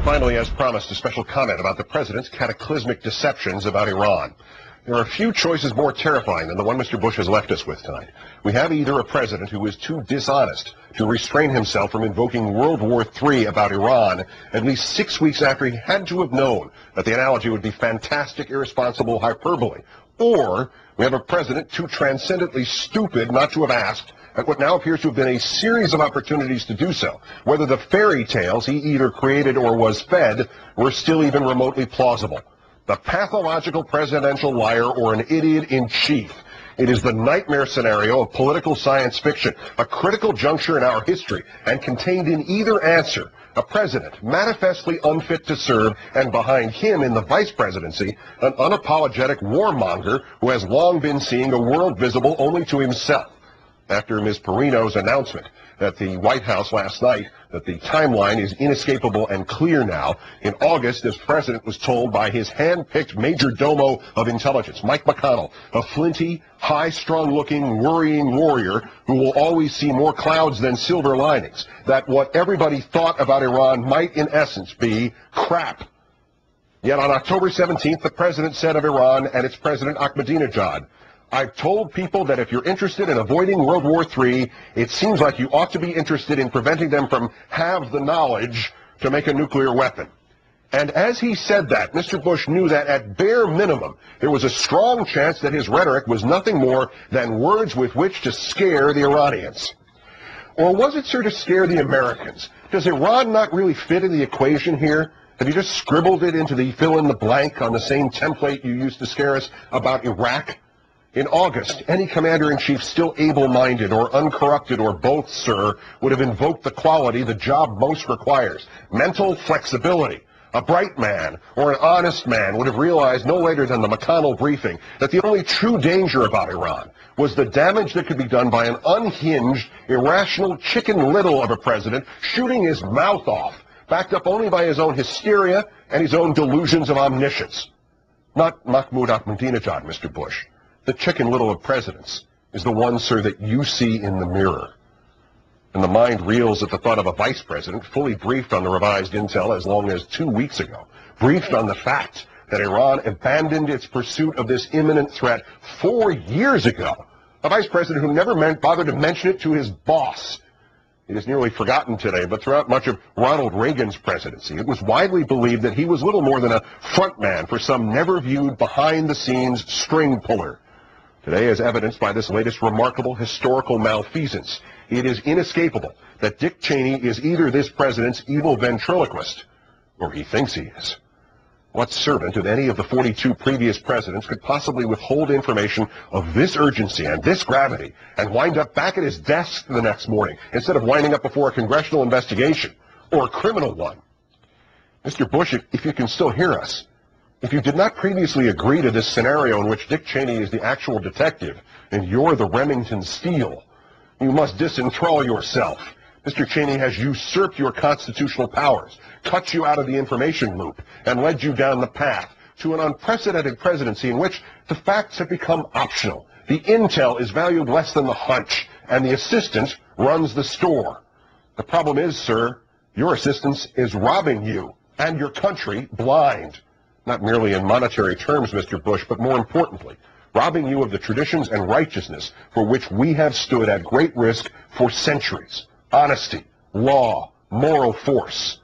Finally, as promised, a special comment about the president's cataclysmic deceptions about Iran. There are few choices more terrifying than the one Mr. Bush has left us with tonight. We have either a president who is too dishonest to restrain himself from invoking World War III about Iran at least 6 weeks after he had to have known that the analogy would be fantastic, irresponsible hyperbole, or we have a president too transcendently stupid not to have asked at what now appears to have been a series of opportunities to do so, whether the fairy tales he either created or was fed were still even remotely plausible. The pathological presidential liar or an idiot in chief. It is the nightmare scenario of political science fiction, a critical juncture in our history, and contained in either answer, a president manifestly unfit to serve, and behind him in the vice presidency, an unapologetic warmonger who has long been seeing a world visible only to himself. After Ms. Perino's announcement at the White House last night that the timeline is inescapable and clear now, in August, this president was told by his hand-picked major domo of intelligence, Mike McConnell, a flinty, high-strung-looking, worrying warrior who will always see more clouds than silver linings, that what everybody thought about Iran might in essence be crap. Yet on October 17th, the president said of Iran and its president Ahmadinejad, "I've told people that if you're interested in avoiding World War III, it seems like you ought to be interested in preventing them from have the knowledge to make a nuclear weapon." And as he said that, Mr. Bush knew that at bare minimum, there was a strong chance that his rhetoric was nothing more than words with which to scare the Iranians. Or was it, sir, to scare the Americans? Does Iran not really fit in the equation here? Have you just scribbled it into the fill-in-the-blank on the same template you used to scare us about Iraq? In August, any commander-in-chief still able-minded or uncorrupted or both, sir, would have invoked the quality the job most requires, mental flexibility. A bright man or an honest man would have realized no later than the McConnell briefing that the only true danger about Iran was the damage that could be done by an unhinged, irrational chicken little of a president shooting his mouth off, backed up only by his own hysteria and his own delusions of omniscience. Not Mahmoud Ahmadinejad, Mr. Bush. The chicken little of presidents is the one, sir, that you see in the mirror. And the mind reels at the thought of a vice president fully briefed on the revised intel as long as 2 weeks ago, briefed on the fact that Iran abandoned its pursuit of this imminent threat 4 years ago. A vice president who never bothered to mention it to his boss. It is nearly forgotten today, but throughout much of Ronald Reagan's presidency, it was widely believed that he was little more than a front man for some never-viewed behind-the-scenes string puller. Today, as evidenced by this latest remarkable historical malfeasance, it is inescapable that Dick Cheney is either this president's evil ventriloquist, or he thinks he is. What servant of any of the 42 previous presidents could possibly withhold information of this urgency and this gravity and wind up back at his desk the next morning instead of winding up before a congressional investigation or a criminal one? Mr. Bush, if you can still hear us, if you did not previously agree to this scenario in which Dick Cheney is the actual detective and you're the Remington Steele, you must disenthrall yourself. Mr. Cheney has usurped your constitutional powers, cut you out of the information loop, and led you down the path to an unprecedented presidency in which the facts have become optional. The intel is valued less than the hunch, and the assistant runs the store. The problem is, sir, your assistance is robbing you and your country blind. Not merely in monetary terms, Mr. Bush, but more importantly, robbing you of the traditions and righteousness for which we have stood at great risk for centuries. Honesty, law, moral force.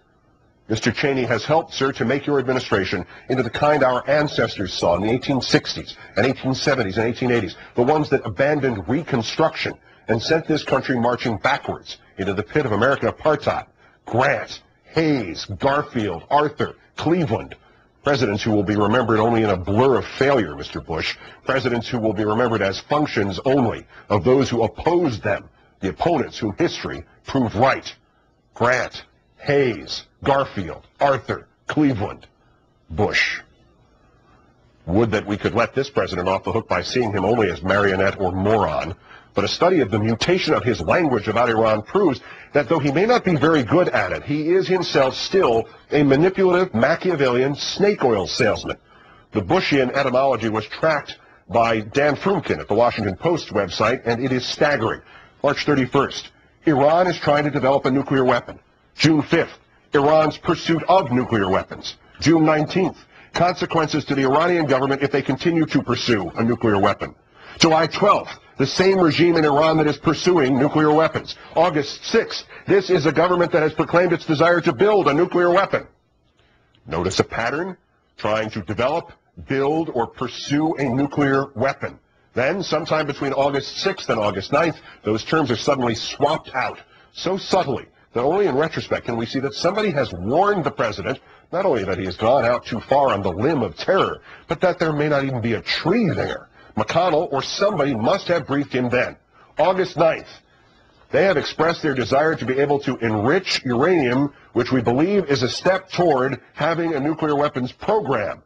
Mr. Cheney has helped, sir, to make your administration into the kind our ancestors saw in the 1860s and 1870s and 1880s, the ones that abandoned Reconstruction and sent this country marching backwards into the pit of American apartheid. Grant, Hayes, Garfield, Arthur, Cleveland. Presidents who will be remembered only in a blur of failure, Mr. Bush. Presidents who will be remembered as functions only of those who opposed them, the opponents whom history proved right. Grant, Hayes, Garfield, Arthur, Cleveland, Bush. Would that we could let this president off the hook by seeing him only as marionette or moron. But a study of the mutation of his language about Iran proves that though he may not be very good at it, he is himself still a manipulative, Machiavellian snake oil salesman. The Bushian etymology was tracked by Dan Frumkin at the Washington Post website, and it is staggering. March 31st, Iran is trying to develop a nuclear weapon. June 5th, Iran's pursuit of nuclear weapons. June 19th, consequences to the Iranian government if they continue to pursue a nuclear weapon. July 12th, the same regime in Iran that is pursuing nuclear weapons. August 6th, this is a government that has proclaimed its desire to build a nuclear weapon. Notice a pattern? Trying to develop, build, or pursue a nuclear weapon. Then, sometime between August 6th and August 9th, those terms are suddenly swapped out so subtly that only in retrospect can we see that somebody has warned the president, not only that he has gone out too far on the limb of terror, but that there may not even be a tree there. McConnell or somebody must have briefed him then. August 9th, they have expressed their desire to be able to enrich uranium, which we believe is a step toward having a nuclear weapons program.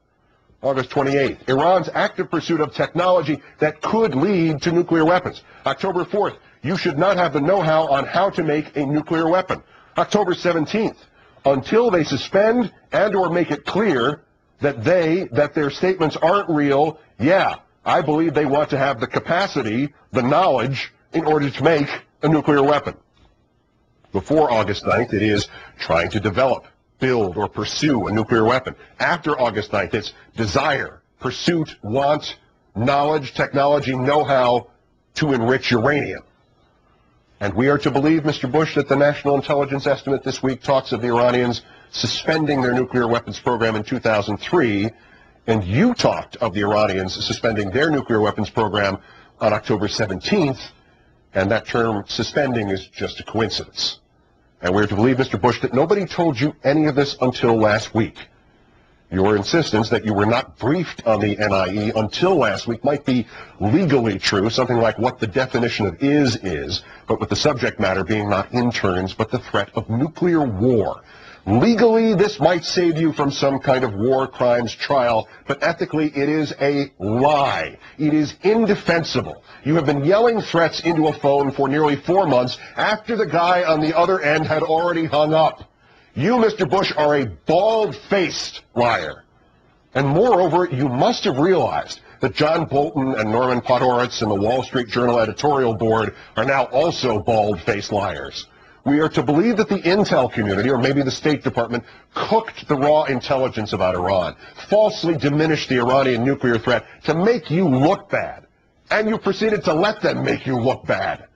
August 28th, Iran's active pursuit of technology that could lead to nuclear weapons. October 4th, you should not have the know-how on how to make a nuclear weapon. October 17th, until they suspend and or make it clear that their statements aren't real, yeah, I believe they want to have the capacity, the knowledge, in order to make a nuclear weapon. Before August 9th, it is trying to develop, build, or pursue a nuclear weapon. After August 9th, it's desire, pursuit, want, knowledge, technology, know-how to enrich uranium. And we are to believe, Mr. Bush, that the national intelligence estimate this week talks of the Iranians suspending their nuclear weapons program in 2003, and you talked of the Iranians suspending their nuclear weapons program on October 17th, and that term suspending is just a coincidence. And we're to believe, Mr. Bush, that nobody told you any of this until last week. Your insistence that you were not briefed on the NIE until last week might be legally true, something like what the definition of is, but with the subject matter being not interns, but the threat of nuclear war. Legally, this might save you from some kind of war crimes trial, but ethically, it is a lie. It is indefensible. You have been yelling threats into a phone for nearly 4 months after the guy on the other end had already hung up. You, Mr. Bush, are a bald-faced liar. And moreover, you must have realized that John Bolton and Norman Podhoretz and the Wall Street Journal editorial board are now also bald-faced liars. We are to believe that the intel community, or maybe the State Department, cooked the raw intelligence about Iran, falsely diminished the Iranian nuclear threat to make you look bad. And you proceeded to let them make you look bad.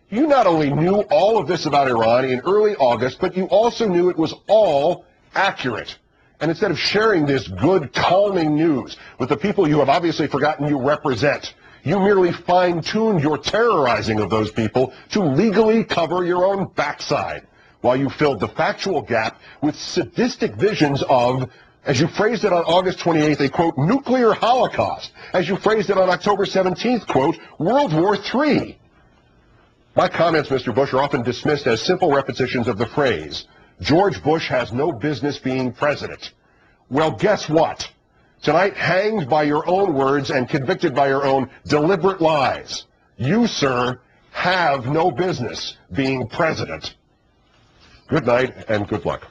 You not only knew all of this about Iran in early August, but you also knew it was all accurate. And instead of sharing this good, calming news with the people you have obviously forgotten you represent, you merely fine-tuned your terrorizing of those people to legally cover your own backside, while you filled the factual gap with sadistic visions of, as you phrased it on August 28th, a, quote, nuclear holocaust. As you phrased it on October 17th, quote, World War III. My comments, Mr. Bush, are often dismissed as simple repetitions of the phrase, George Bush has no business being president. Well, guess what? Tonight, hanged by your own words and convicted by your own deliberate lies, you, sir, have no business being president. Good night and good luck.